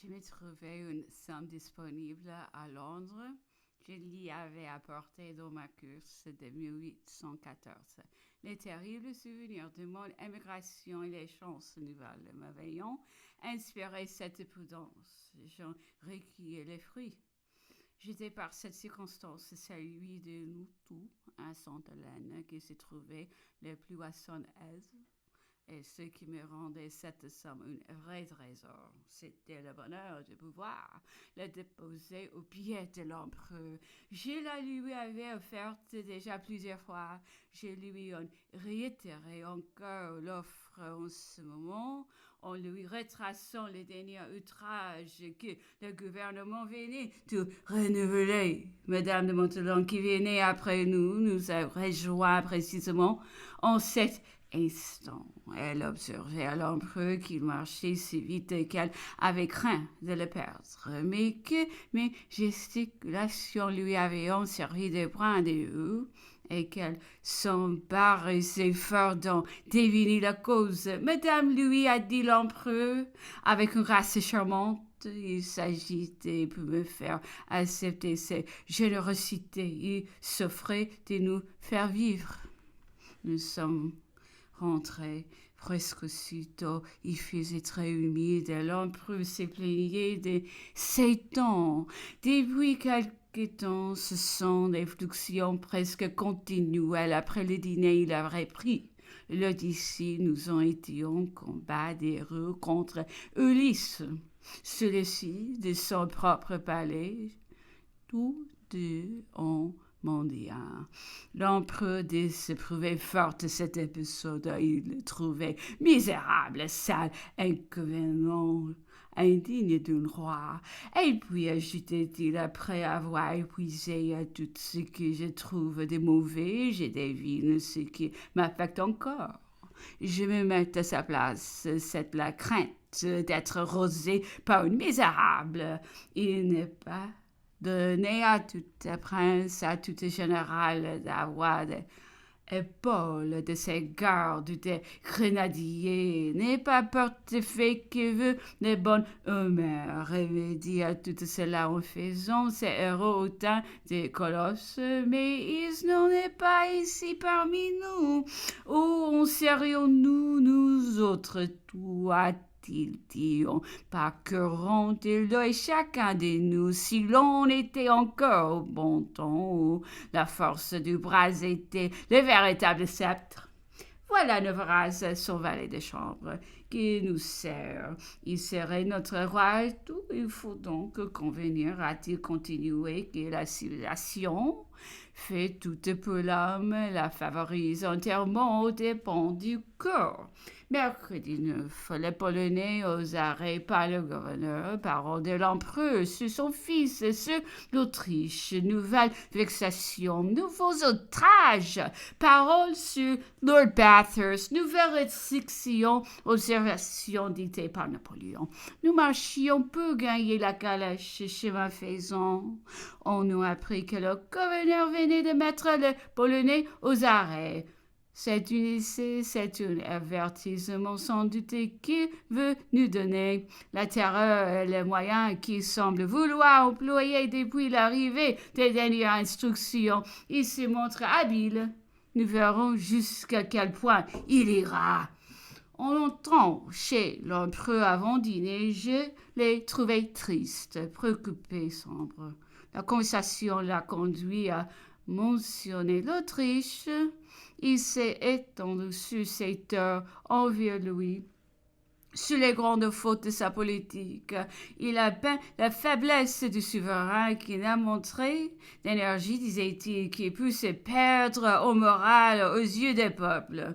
Je me trouvais une somme disponible à Londres. Je l'y avais apporté dans ma course de 1814. Les terribles souvenirs de mon émigration et les chances nouvelles m'avaient inspiré cette prudence. J'en recueillais les fruits. J'étais par cette circonstance celui de nous tous à Sainte-Hélène qui se trouvait le plus à son aise. Et ce qui me rendait cette somme un vrai trésor, c'était le bonheur de pouvoir le déposer aux pieds de l'empereur. Je la lui avais offerte déjà plusieurs fois. Je lui en réitérais encore l'offre en ce moment, en lui retraçant les derniers outrages que le gouvernement venait de renouveler. Madame de Montelon, qui venait après nous a rejoint précisément en cette instant. Elle observait l'empereur qu'il marchait si vite qu'elle avait craint de le perdre, mais que mes gesticulations lui avaient servi de point de vue et qu'elle s'embarrassait fort d'en deviner la cause. Madame lui a dit l'empereur avec une grâce charmante. Il s'agitait pour me faire accepter ses générosités. Il s'offrait de nous faire vivre. Nous sommes rentrés presque aussitôt. Il faisait très humide. L'empereur se plaignait de ses temps. Depuis quelque temps, ce sont des fluxions presque continuelles. Après le dîner, il a repris. L'Odyssée, nous en étions combat des rues contre Ulysse. Celui-ci, de son propre palais, tous deux ont mondial. L'empereur s'éprouvait fort de cet épisode. Il le trouvait misérable, sale, inconvénient, indigne d'un roi. Et puis, ajoutait-il, après avoir épuisé tout ce que je trouve de mauvais, je devine ce qui m'affecte encore. Je me mets à sa place, c'est la crainte d'être rosé par une misérable. Il n'est pas donné à tout prince, à tout général d'avoir des épaules de ses gardes, des grenadiers, n'est pas portefeuille qui veut de bonne humeur. Remédie à tout cela en faisant ces héros autant des colosses, mais ils n'en est pas ici parmi nous. Où en serions-nous, nous autres, toi, dit-on, parcourant de l'œil chacun de nous, si l'on était encore au bon temps, où la force du bras était le véritable sceptre. Voilà Nevras, son valet de chambre, qui nous sert. Il serait notre roi et tout. Il faut donc convenir, a-t-il continué, que la civilisation fait toute pour l'homme, la favorise entièrement aux dépens du corps. Mercredi 9, les Polonais aux arrêts par le gouverneur, parole de l'empereur sur son fils, sur l'Autriche, nouvelle vexation, nouveaux outrages, parole sur Lord Bathurst, nouvelle restriction, observation dictée par Napoléon. Nous marchions pour gagner la calèche, chemin faisant. On nous a appris que le gouverneur venait de mettre les Polonais aux arrêts. C'est un avertissement sans doute qui veut nous donner la terreur et les moyens qu'il semble vouloir employer depuis l'arrivée des dernières instructions. Il se montre habile. Nous verrons jusqu'à quel point il ira. En entrant chez l'empereur avant dîner, je l'ai trouvé triste, préoccupé, sombre. La conversation l'a conduit à mentionner l'Autriche. Il s'est étendu sur ses torts envers lui, sur les grandes fautes de sa politique. Il a peint la faiblesse du souverain qui n'a montré d'énergie, disait-il, qui ait pu se perdre au moral aux yeux des peuples.